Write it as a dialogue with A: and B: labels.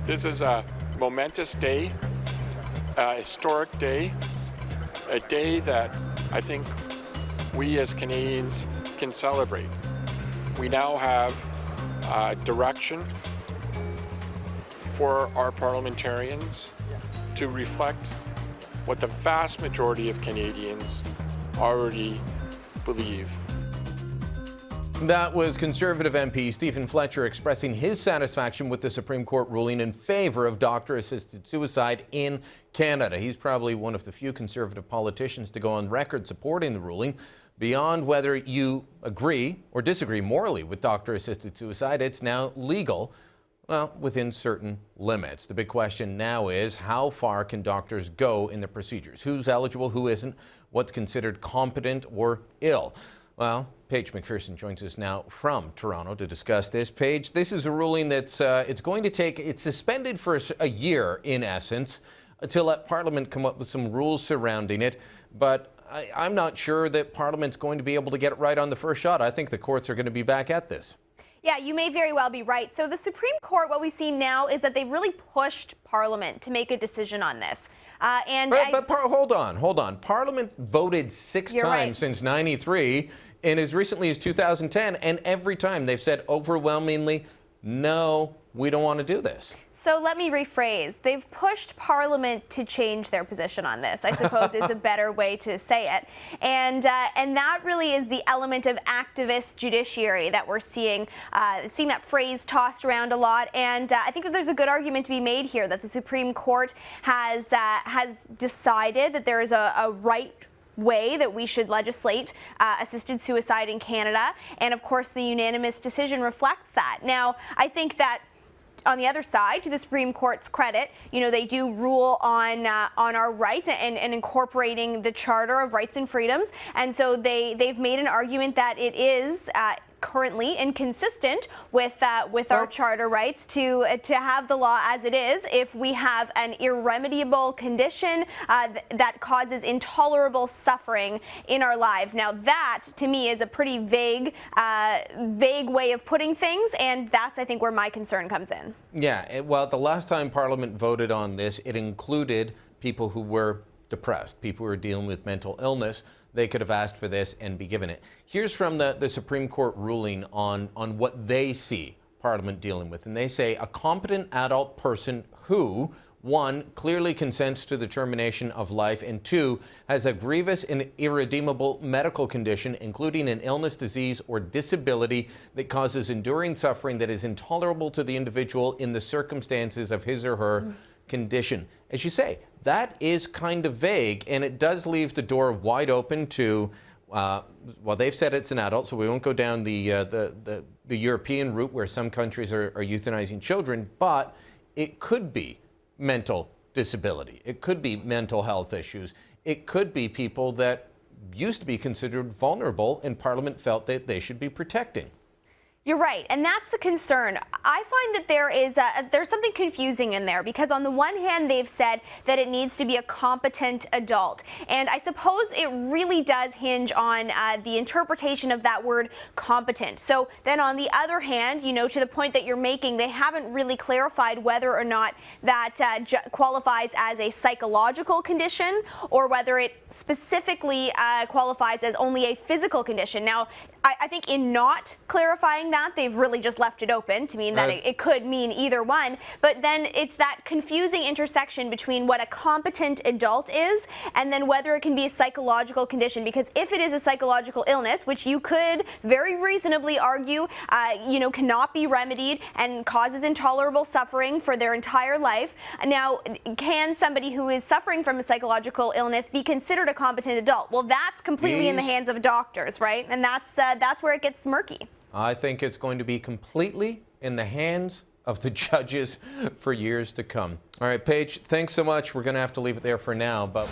A: This is a momentous day, a historic day, a day that I think we as Canadians can celebrate. We now have direction for our parliamentarians to reflect what the vast majority of Canadians already believe.
B: That was Conservative MP Stephen Fletcher expressing his satisfaction with the Supreme Court ruling in favor of doctor-assisted suicide in Canada. He's probably one of the few Conservative politicians to go on record supporting the ruling. Beyond whether you agree or disagree morally with doctor-assisted suicide, it's now legal, well, within certain limits. The big question now is, how far can doctors go in the procedures? Who's eligible, who isn't? What's considered competent or ill? Well, Paige McPherson joins us now from Toronto to discuss this. Paige, this is a ruling that's it's suspended for a year, in essence, to let Parliament come up with some rules surrounding it. But I'm not sure that Parliament's going to be able to get it right on the first shot. I think the courts are going to be back at this.
C: Yeah, you may very well be right. So the Supreme Court, what we see now is that they've really pushed Parliament to make a decision on this.
B: Hold on. Parliament voted six times since '93 and as recently as 2010, and every time they've said overwhelmingly, no, we don't want to do this.
C: So let me rephrase. They've pushed Parliament to change their position on this, I suppose is a better way to say it. And that really is the element of activist judiciary that we're seeing that phrase tossed around a lot. And I think that there's a good argument to be made here that the Supreme Court has decided that there is a right way that we should legislate assisted suicide in Canada. And of course, the unanimous decision reflects that. Now, I think that on the other side, to the Supreme Court's credit, they do rule on our rights and incorporating the Charter of Rights and Freedoms. And so they've made an argument that it is currently inconsistent with our charter rights to have the law as it is if we have an irremediable condition that causes intolerable suffering in our lives. Now that, to me, is a pretty vague way of putting things, and that's, I think, where my concern comes in.
B: Yeah, well, the last time Parliament voted on this, it included people who were depressed, people who were dealing with mental illness. They could have asked for this and be given it. Here's from the Supreme Court ruling on what they see Parliament dealing with. And they say a competent adult person who, 1, clearly consents to the termination of life, and 2, has a grievous and irredeemable medical condition, including an illness, disease, or disability that causes enduring suffering that is intolerable to the individual in the circumstances of his or her condition. As you say, that is kind of vague, and it does leave the door wide open to, well, they've said it's an adult, so we won't go down the European route where some countries are euthanizing children, but it could be mental disability. It could be mental health issues. It could be people that used to be considered vulnerable, and Parliament felt that they should be protecting.
C: You're right, and that's the concern. I find that there's something confusing in there, because on the one hand, they've said that it needs to be a competent adult, and I suppose it really does hinge on the interpretation of that word competent. So then on the other hand, to the point that you're making, they haven't really clarified whether or not that qualifies as a psychological condition or whether it specifically qualifies as only a physical condition. Now, I think in not clarifying that, they've really just left it open to mean that it could mean either one. But then it's that confusing intersection between what a competent adult is and then whether it can be a psychological condition. Because if it is a psychological illness, which you could very reasonably argue, cannot be remedied and causes intolerable suffering for their entire life. Now, can somebody who is suffering from a psychological illness be considered a competent adult? Well, that's completely in the hands of doctors, right? And that's where it gets murky.
B: I think it's going to be completely in the hands of the judges for years to come. All right, Paige, thanks so much. We're going to have to leave it there for now, but